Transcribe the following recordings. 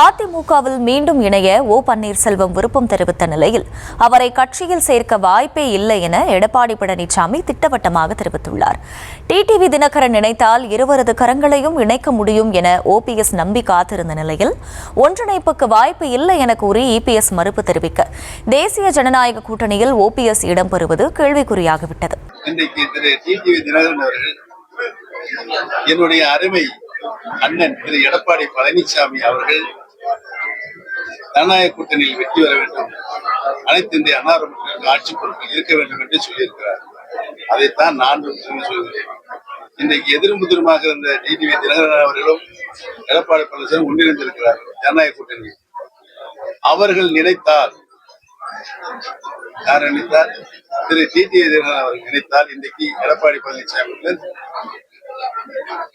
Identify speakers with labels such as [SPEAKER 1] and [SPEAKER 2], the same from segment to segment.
[SPEAKER 1] அதிமுகவில் மீண்டும் இணைய ஓ பன்னீர்செல்வம் விருப்பம் தெரிவித்த நிலையில் அவரை கட்சியில் சேர்க்க வாய்ப்பே இல்லை என எடப்பாடி பழனிசாமி திட்டவட்டமாக தெரிவித்துள்ளார். டிடிவி தினகரன் நினைத்தால் இருவரது கரங்களையும் இணைக்க முடியும் என ஓபிஎஸ் நம்பி காத்திருந்த நிலையில் ஒன்றிணைப்புக்கு வாய்ப்பு இல்லை என கூறி இபிஎஸ் மறுப்பு தெரிவிக்க தேசிய ஜனநாயக கூட்டணியில் ஓபிஎஸ் இடம்பெறுவது கேள்விக்குறியாகிவிட்டது.
[SPEAKER 2] என்னுடைய அருமை அண்ணன் திரு எடப்பாடி பழனிசாமி அவர்கள் ஜனநாயக கூட்டணியில் வெற்றி பெற வேண்டும், அனைத்து இந்திய அண்ணா ஆட்சி பொறுப்பில் இருக்க வேண்டும் என்று சொல்லியிருக்கிறார். அதைத்தான் நான் சொல்கிறேன். இன்றைக்கு எதிர்முதிருமாக இருந்த டிடிவி தினகரன் அவர்களும் எடப்பாடி பழனிசாமி ஒன்றிணைந்திருக்கிறார் ஜனநாயக கூட்டணியில். அவர்கள் நினைத்தால், யார் நினைத்தால், திரு டிடிவி தினகரன் அவர்கள் நினைத்தால் இன்றைக்கு எடப்பாடி பழனிசாமி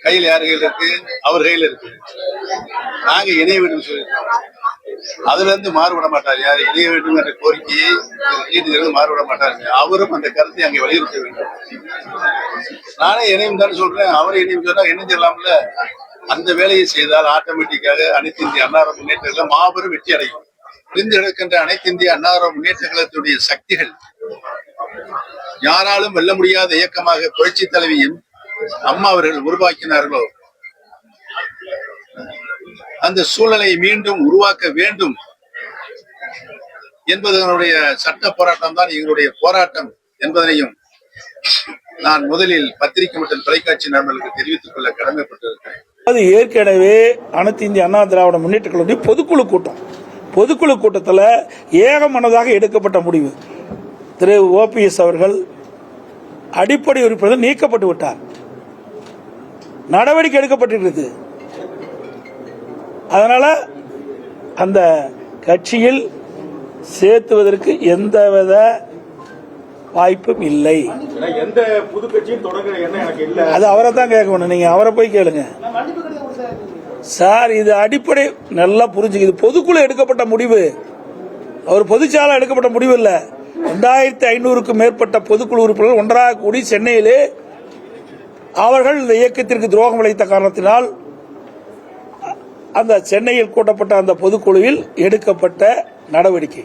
[SPEAKER 2] கையில் யார் கையில் இருக்கு? அவர் கையில் இருக்கு. நாங்க இணைய வேண்டும் சொல்லியிருக்கோம். அதுல இருந்து மாறுபட மாட்டார். யார் இணைய வேண்டும் என்ற கோரிக்கையை மாறுபட மாட்டார். அவரும் அந்த கருத்தை அங்கே வலியுறுத்த வேண்டும். நானே இணையம் தான் சொல்றேன், அவர் இணையம் சொன்னா இணைஞ்சிடலாம்ல. அந்த வேலையை செய்தால் ஆட்டோமேட்டிக்காக அனைத்து இந்திய அண்ணா முன்னேற்றங்கள் மாபெரும் வெற்றி அடையும். புரிந்து கிடக்கின்ற அனைத்து இந்திய அண்ணா முன்னேற்ற கழகத்துடைய சக்திகள் யாராலும் வெல்ல முடியாத இயக்கமாக புரட்சி தலைவியின் அம்மா அவர்கள் உருவாக்கினார்களோ அந்த சூழலை மீண்டும் உருவாக்க வேண்டும் என்பதனுடைய சட்ட போராட்டம் தான் எங்களுடைய போராட்டம் என்பதனையும் நான் முதலில் பத்திரிகை மற்றும் தொலைக்காட்சி நண்பர்களுக்கு தெரிவித்துக் கொள்ள கடமைப்பட்டிருக்கிறேன்.
[SPEAKER 3] அது ஏற்கனவே அனைத்து இந்திய அண்ணா திராவிட முன்னேற்ற கழகத்தின் பொதுக்குழு கூட்டத்தில் ஏகமனதாக எடுக்கப்பட்ட முடிவு. திரு ஓபிஎஸ் அவர்கள் அடிப்படை உறுப்பினர் நீக்கப்பட்டு விட்டார். நடவடிக்கை எடுக்கப்பட்டிருக்கிறது. அதனால அந்த கட்சியில் சேர்த்துவதற்கு எந்தவித வாய்ப்பும் இல்லை.
[SPEAKER 4] எந்த புது கட்சியும் தொடங்குற எண்ணம் எனக்கு இல்லை.
[SPEAKER 3] அது அவரை தான் கேட்கணும். நீங்க அவரை போய் கேளுங்க சார். இது அடிப்படை நல்லா புரிஞ்சுக்க. இது பொதுக்குழு எடுக்கப்பட்ட முடிவு. அவர் பொதுச்சாலை எடுக்கப்பட்ட முடிவு இல்லை. 2500க்கும் மேற்பட்ட பொதுக்குழு உறுப்பினர்கள் ஒன்றாக கூடி சென்னையிலே அவர்கள் இந்த இயக்கத்திற்கு துரோகம் விளைத்த காரணத்தினால் அந்த சென்னையில் கூட்டப்பட்ட அந்த பொதுக்குழுவில் எடுக்கப்பட்ட நடவடிக்கை.